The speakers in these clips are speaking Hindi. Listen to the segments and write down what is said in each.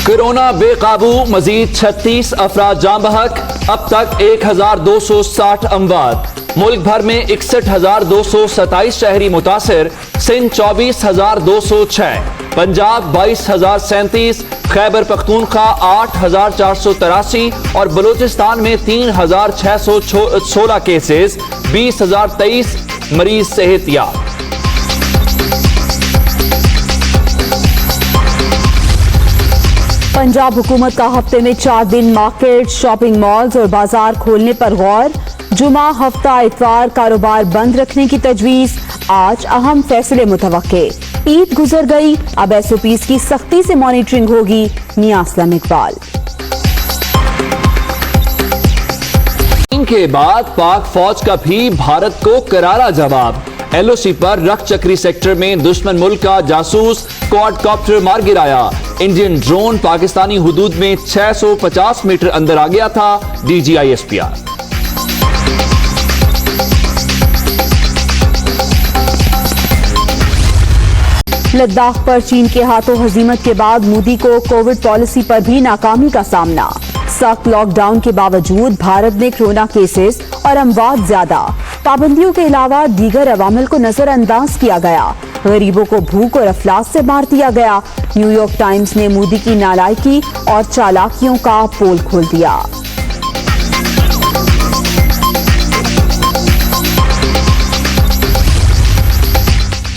कोरोना बेकाबू, मजीद 36 अफराद जान बहक। अब तक 1260 अमवात। मुल्क भर में 61,227 शहरी मुतासिर। सिंध 24,206, पंजाब 22,037, खैबर पख्तूनख्वा 8,483 और बलूचिस्तान में 3,616 केसेस, 20,023 मरीज सेहतियाब। पंजाब हुकूमत का हफ्ते में 4 दिन मार्केट, शॉपिंग मॉल्स और बाजार खोलने पर गौर। जुमा, हफ्ता, इतवार कारोबार बंद रखने की तजवीज। आज अहम फैसले मुतवक्के। ईद गुजर गई, अब SOPs की सख्ती से मॉनिटरिंग होगी। मियां असलम इकबाल। के बाद पाक फौज का भी भारत को करारा जवाब। LOC पर रख चक्री सेक्टर में दुश्मन मुल्क का जासूस क्वाडकॉप्टर मार गिराया। इंडियन ड्रोन पाकिस्तानी हुदूद में 650 मीटर अंदर आ गया था। DGI SPR। लद्दाख पर चीन के हाथों हजीमत के बाद मोदी को कोविड पॉलिसी पर भी नाकामी का सामना। सख्त लॉकडाउन के बावजूद भारत में कोरोना केसेस और अमवात ज्यादा। पाबंदियों के अलावा दीगर अवामिल को नजरअंदाज किया गया। गरीबों को भूख और अफलास से मार दिया गया। न्यूयॉर्क टाइम्स ने मोदी की नालायकी और चालाकियों का पोल खोल दिया।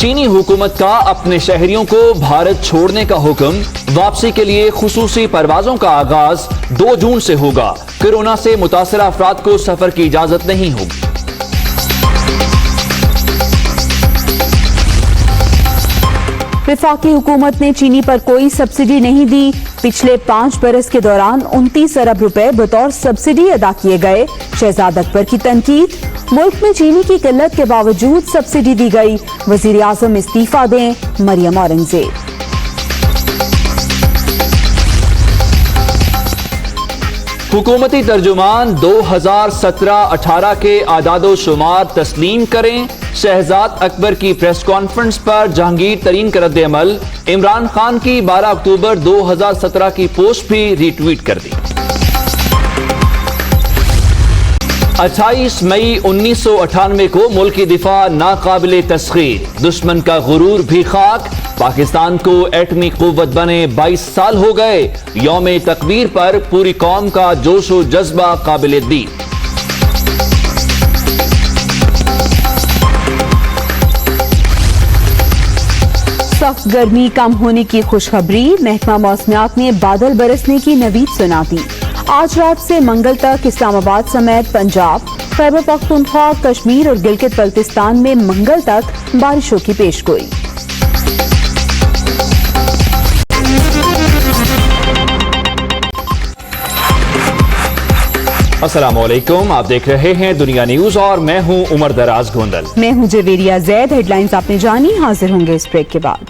चीनी हुकूमत का अपने शहरियों को भारत छोड़ने का हुक्म। वापसी के लिए खुसूसी परवाजों का आगाज 2 जून से होगा। कोरोना से मुतासरा अफराद को सफर की इजाजत नहीं होगी। वफाकी हुकूमत ने चीनी पर कोई सब्सिडी नहीं दी। पिछले 5 बरस के दौरान 29 अरब रुपए बतौर सब्सिडी अदा किए गए। शहजाद अकबर की तनकीद। मुल्क में चीनी की किल्लत के बावजूद सब्सिडी दी गई। वजीर आजम इस्तीफा दें, मरियम औरंगजेब। हुकूमती तर्जुमान 2017-18 के आदादो शुमार तस्लीम करें। शहजाद अकबर की प्रेस कॉन्फ्रेंस पर जहांगीर तरीन का रद्द-ए-अमल। इमरान खान की 12 अक्टूबर 2017 की पोस्ट भी रीट्वीट कर दी। 28 मई 1998 को मुल्क की दिफा नाकाबिले तस्खीर। दुश्मन का गुरूर भी खाक। पाकिस्तान को एटमी कुव्वत बने 22 साल हो गए। यौम तकबीर पर पूरी कौम का जोश व जज्बा काबिले दी। सख्त गर्मी कम होने की खुशखबरी। महकमा मौसमियात ने बादल बरसने की नवीद सुना दी। आज रात से मंगल तक इस्लामाबाद समेत पंजाब, खैबर पख्तूनख्वा, कश्मीर और गिलगित बल्तिस्तान में मंगल तक बारिशों की पेशगोई। अस्सलामुअलैकुम, आप देख रहे हैं दुनिया न्यूज और मैं हूं उमर दराज गोंदल। मैं हूं जवेरिया जैद। हेडलाइंस आपने जानी, हाजिर होंगे इस ब्रेक के बाद।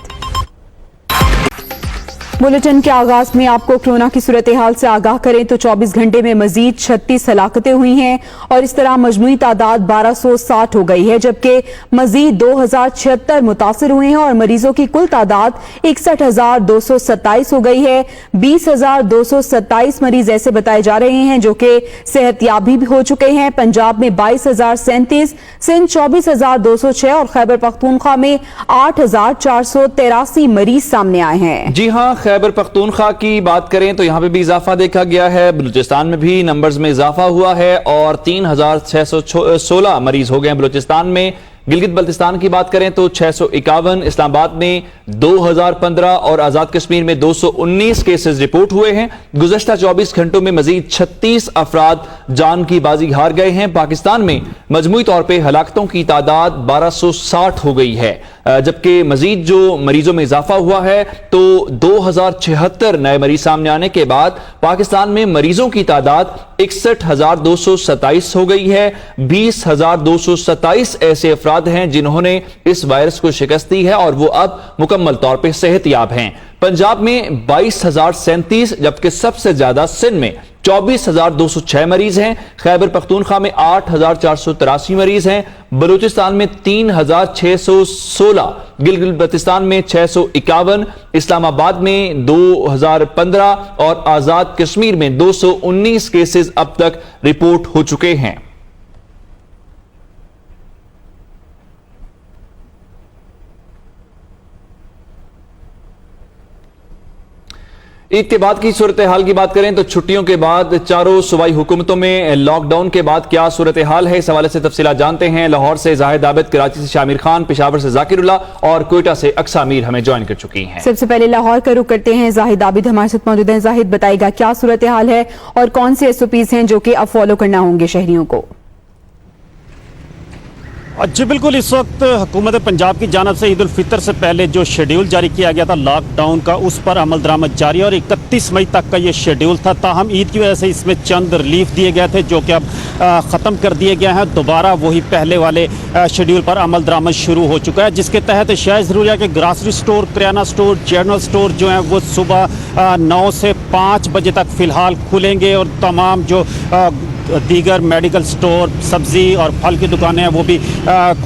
बुलेटिन के आगाज में आपको कोरोना की सूरत हाल से आगाह करें तो 24 घंटे में मजीद 36 हलाकतें हुई हैं और इस तरह मजमूई तादाद 1260 हो गई है, जबकि मजीद 2076 मुतासिर हुए हैं और मरीजों की कुल तादाद 61,227 हो गई है। 20,227 मरीज ऐसे बताए जा रहे हैं जो कि सेहतयाबी भी हो चुके हैं। पंजाब में 22,037, सिंध 24,206 और खैबर पख्तूनख्वा में 8,483 मरीज सामने आए हैं। जी हाँ, खैबर पख्तूनख्वा की बात करें तो यहाँ पे भी इजाफा देखा गया है। बलूचिस्तान में भी नंबर्स में इजाफा हुआ है और 3,616 मरीज हो गए बलूचिस्तान में। गिलगित बल्तिस्तान की बात करें तो 651, इस्लामाबाद में 2015 और आजाद कश्मीर में 219 केसेस रिपोर्ट हुए हैं। गुज़श्ता 24 घंटों में मजीद 36 अफराद जान की बाजी हार गए हैं। पाकिस्तान में मजमूई तौर पर हलाकतों की तादाद 1260 हो गई है, जबकि मजीद जो मरीजों में इजाफा हुआ है तो 2076 नए मरीज सामने आने के बाद पाकिस्तान में मरीजों की तादाद 61,227 हो गई है। 20,227 ऐसे अफराद हैं जिन्होंने इस वायरस को शिकस्त दी है और वो अब मुकम्मल तौर पर सेहतयाब हैं। पंजाब में 22,037, जबकि सबसे ज्यादा सिंध में 24,206 मरीज हैं। खैबर पख्तूनख्वा में 8,483 मरीज हैं। बलूचिस्तान में 3,616, गिलगित बल्तिस्तान में 651, इस्लामाबाद में 2,015 और आजाद कश्मीर में 219 केसेस अब तक रिपोर्ट हो चुके हैं। ईद के बाद की सूरत हाल की बात करें तो छुट्टियों के बाद चारों सूबाई हुकूमतों में लॉकडाउन के बाद क्या सूरत हाल है, इस हवाले से तफसीलात जानते हैं। लाहौर से जाहिद आबिद, कराची से शामिर खान, पेशावर से जाकिरुल्लाह और कोयटा से अक्सा मीर हमें ज्वाइन कर चुकी हैं। सबसे पहले लाहौर का रुख करते हैं, जाहिद आबिद हमारे साथ मौजूद हैं। जाहिद, बताएगा क्या सूरत हाल है और कौन से SOPs हैं जो कि अब फॉलो करना होंगे शहरियों को? जी बिल्कुल, इस वक्त हुकूमत पंजाब की जानब से ईद उल फितर से पहले जो शेड्यूल जारी किया गया था लॉकडाउन का, उस पर अमल दरामद जारी है और 31 मई तक का ये शेड्यूल था। ताहम ईद की वजह से इसमें चंद रिलीफ दिए गए थे जो कि अब ख़त्म कर दिए गए हैं। दोबारा वही पहले वाले शेड्यूल पर अमल दरामद शुरू हो चुका है, जिसके तहत शायद ज़रूरी के ग्रासरी स्टोर, किराना स्टोर, जनरल स्टोर जो हैं वो सुबह 9 से 5 बजे तक फ़िलहाल खुलेंगे और तमाम जो दीगर मेडिकल स्टोर, सब्ज़ी और फल की दुकानें हैं वो भी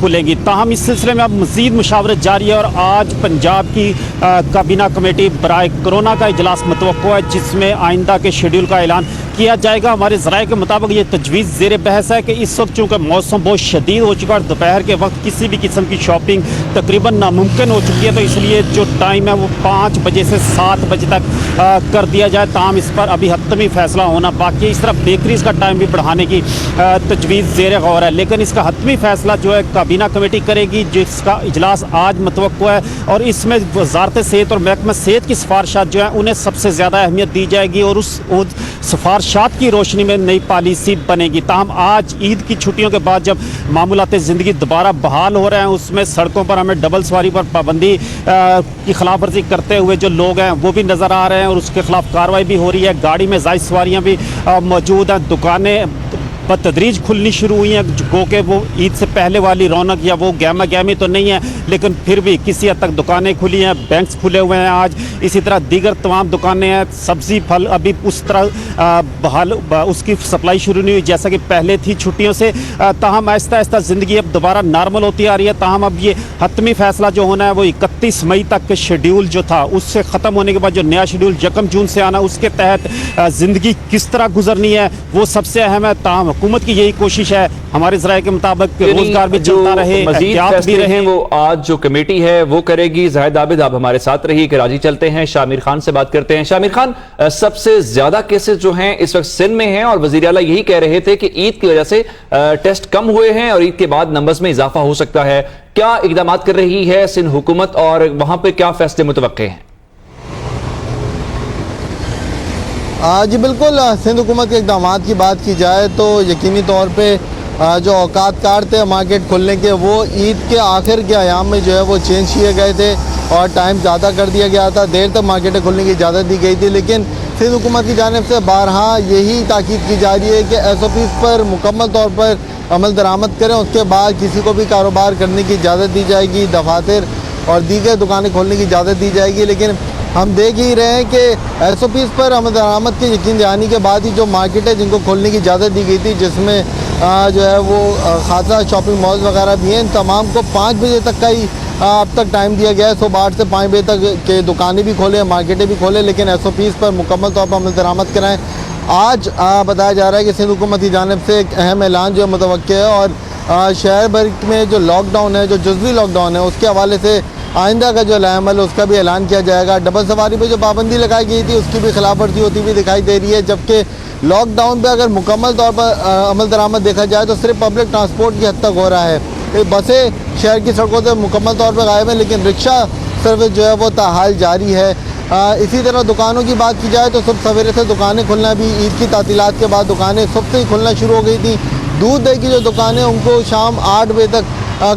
खुलेंगी। ताहम इस सिलसिले में अब मज़ीद मुशावरत जारी है और आज पंजाब की काबीना कमेटी बराए कोरोना का इजलास मुतवक्को है, जिसमें आइंदा के शेड्यूल का ऐलान किया जाएगा। हमारे ज़राए के मुताबिक ये तजवीज़ ज़ेर बहस है कि इस वक्त चूँकि मौसम बहुत शदीद हो चुका है, दोपहर के वक्त किसी भी किस्म की शॉपिंग तकरीबन नामुमकिन हो चुकी है, तो इसलिए जो टाइम है वो 5 बजे से 7 बजे तक कर दिया जाए। ताहम इस पर अभी हतमी फैसला होना बाकी है। इस तरह बेकरीज़ का टाइम भी बढ़ाने की तजवीज़ ज़ेर गौर है, लेकिन इसका हतमी फैसला जो है काबीना कमेटी करेगी, जिसका इजलास आज मुतवक्को है और इसमें वज़ारत सेहत और महकमा सेहत की सिफारिशात जो है उन्हें सबसे ज़्यादा अहमियत दी जाएगी और उस सिफारिशात की रोशनी में नई पॉलिसी बनेगी। ताहम आज ईद की छुट्टियों के बाद जब मामूलात ज़िंदगी दोबारा बहाल हो रहे हैं, उसमें सड़कों पर हमें डबल सवारी पर पाबंदी की खिलाफ वर्जी करते हुए जो लोग हैं वो भी नज़र आ रहे हैं और उसके खिलाफ कार्रवाई भी हो रही है। गाड़ी में ज़ायद सवारियाँ भी मौजूद हैं। दुकानें बतदरीज खुलनी शुरू हुई हैं, गो के वो ईद से पहले वाली रौनक या वो गहमा गहमी तो नहीं है, लेकिन फिर भी किसी हद तक दुकानें खुली हैं, बैंक्स खुले हुए हैं आज। इसी तरह दीगर तमाम दुकानें हैं। सब्ज़ी फल अभी उस तरह बहाल उसकी सप्लाई शुरू नहीं हुई जैसा कि पहले थी छुट्टियों से। ताहम आहिस्ता आहिस्ता ज़िंदगी अब दोबारा नॉर्मल होती आ रही है। ताहम अब ये हतमी फैसला जो होना है वो 31 मई तक के शेड्यूल जो था उससे ख़त्म होने के बाद जो नया शेड्यूल 1 जून से आना, उसके तहत ज़िंदगी किस तरह गुजरनी है वो सबसे अहम है। ताहम हुकूमत की यही कोशिश है हमारे ज़राए के मुताबिक रोजगार भी चलता रहे, एहतियात भी रहे, वो आज जो कमेटी है वो करेगी। जाहिद आबिद आप हमारे साथ रहिए, कराची चलते हैं, शामिर खान से बात करते हैं। शामिर खान, सबसे ज्यादा केसेस जो हैं इस वक्त सिंध में हैं और वजीर आला यही कह रहे थे कि ईद की वजह से टेस्ट कम हुए हैं और ईद के बाद नंबर्स में इजाफा हो सकता है। क्या इकदाम कर रही है सिंध हुकूमत और वहां पर क्या फैसले मुतवक्के हैं? जी बिल्कुल, सिंध हुकूमत के इक़दाम की बात की जाए तो यकीनी तौर पे जो औकात कार थे मार्केट खुलने के वो ईद के आखिर के अयाम में जो है वो चेंज किए गए थे और टाइम ज़्यादा कर दिया गया था, देर तक मार्केटें खुलने की इजाज़त दी गई थी। लेकिन सिंध हुकूमत की जानिब से बारहा यही ताकीद की जा रही है कि SOPs पर मुकम्मल तौर पर अमल दरामद करें, उसके बाद किसी को भी कारोबार करने की इजाज़त दी जाएगी, दफातर और दीगर दुकानें खोलने की इजाज़त दी जाएगी। लेकिन हम देख ही रहे हैं कि SOPs पर अमल दरामद के यकीन दहानी के बाद ही जो मार्केट है जिनको खोलने की इजाज़त दी गई थी, जिसमें जो है वो खासा शॉपिंग मॉल्स वगैरह भी हैं, इन तमाम को 5 बजे तक का ही अब तक टाइम दिया गया है। सुबह 8 से 5 बजे तक के दुकानें भी खोलें, मार्केटें भी खोलें, लेकिन SOPs पर मुकम्मल तौर पर अमल दरामद कराएँ। आज बताया जा रहा है कि सिंध हुकूमत की जानिब से एक अहम ऐलान जो मुतवक्के है और शहर भर में जो लॉकडाउन है, जो जुज़वी लॉकडाउन है, उसके हवाले से आइंदा का जो अमल उसका भी ऐलान किया जाएगा। डबल सवारी पे जो पाबंदी लगाई गई थी उसकी भी खिलाफ वर्जी होती हुई दिखाई दे रही है, जबकि लॉकडाउन पे अगर मुकम्मल तौर पर अमल दरामद देखा जाए तो सिर्फ पब्लिक ट्रांसपोर्ट की हद तक हो रहा है। बसें शहर की सड़कों से मुकम्मल तौर पर गायब है, लेकिन रिक्शा सर्विस जो है वो ताहाल जारी है। इसी तरह दुकानों की बात की जाए तो सुबह सवेरे से दुकानें खुलना भी, ईद की तातीलात के बाद दुकानें सुबह से ही खुलना शुरू हो गई थी। दूध दही की जो दुकानें उनको शाम 8 बजे तक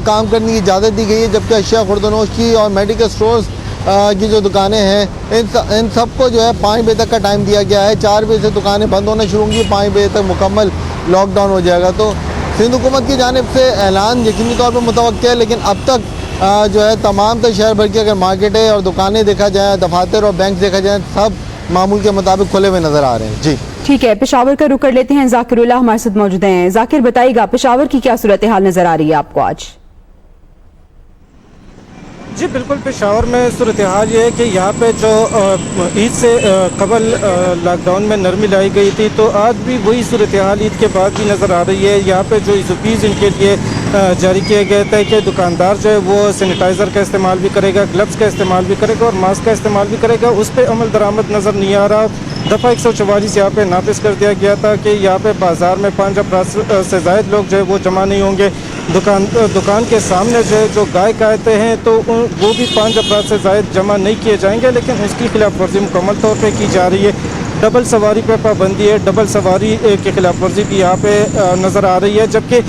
काम करने की इजाज़त दी गई है, जबकि अशिया खुर्दनोश की और मेडिकल स्टोर्स की जो दुकानें हैं इन सबको जो है 5 बजे तक का टाइम दिया गया है। 4 बजे से दुकानें बंद होना शुरू होंगी, 5 बजे तक मुकम्मल लॉकडाउन हो जाएगा। तो सिंध हुकूमत की जानिब से ऐलान यकीनी तौर पर मुतवक्किल है, लेकिन अब तक जो है तमाम तो शहर भर की अगर मार्केटें और दुकानें देखा जाए, दफातर और बैंक देखा जाए, सब मामूल के मुताबिक खुले हुए नजर आ रहे हैं। जी ठीक है, पेशावर का रुख कर लेते हैं। जाकिरुल्लाह हमारे साथ मौजूद हैं। जाकिर, बताइएगा पेशावर की क्या सूरत हाल नजर आ रही है आपको आज? जी बिल्कुल, पेशावर में सूरत हाल ये है कि यहाँ पे जो ईद से कबल लॉकडाउन में नरमी लाई गई थी, तो आज भी वही सूरत हाल ईद के बाद भी नज़र आ रही है। यहाँ पे जो SOPs इनके लिए जारी किए गए थे कि दुकानदार जो है वो सैनिटाइज़र का इस्तेमाल भी करेगा, ग्लव्स का इस्तेमाल भी करेगा और मास्क का इस्तेमाल भी करेगा, उस पर अमल दरामद नज़र नहीं आ रहा। दफ़ा 144 यहाँ पे नाफिज कर दिया गया था कि यहाँ पे बाज़ार में 5 अफराद से ज़ायद लोग जो है वो जमा नहीं होंगे। दुकान के सामने जो है जो गाय आते हैं तो वो भी 5 अफराद से ज़ायद जमा नहीं किए जाएंगे, लेकिन उसकी खिलाफ वर्जी मुकम्मल तौर पे की जा रही है। डबल सवारी पे पाबंदी है, डबल सवारी की खिलाफ वर्जी भी यहाँ पे नज़र आ रही है। जबकि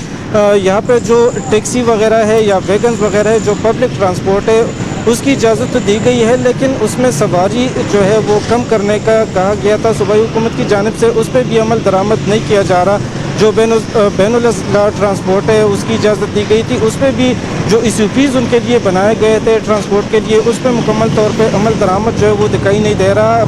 यहाँ पे जो टैक्सी वगैरह है या वैगन वगैरह है, जो पब्लिक ट्रांसपोर्ट है, उसकी इजाज़त तो दी गई है, लेकिन उसमें सवारी जो है वो कम करने का कहा गया था सूबाई हुकूमत की जानिब से, उस पर भी अमल दरामद नहीं किया जा रहा। जो बैनुल-अज़ला ट्रांसपोर्ट है उसकी इजाज़त दी गई थी, उस पर भी जो SOPs उनके लिए बनाए गए थे ट्रांसपोर्ट के लिए, उस पर मुकम्मल तौर पर अमल दरामद जो है वो दिखाई नहीं दे रहा।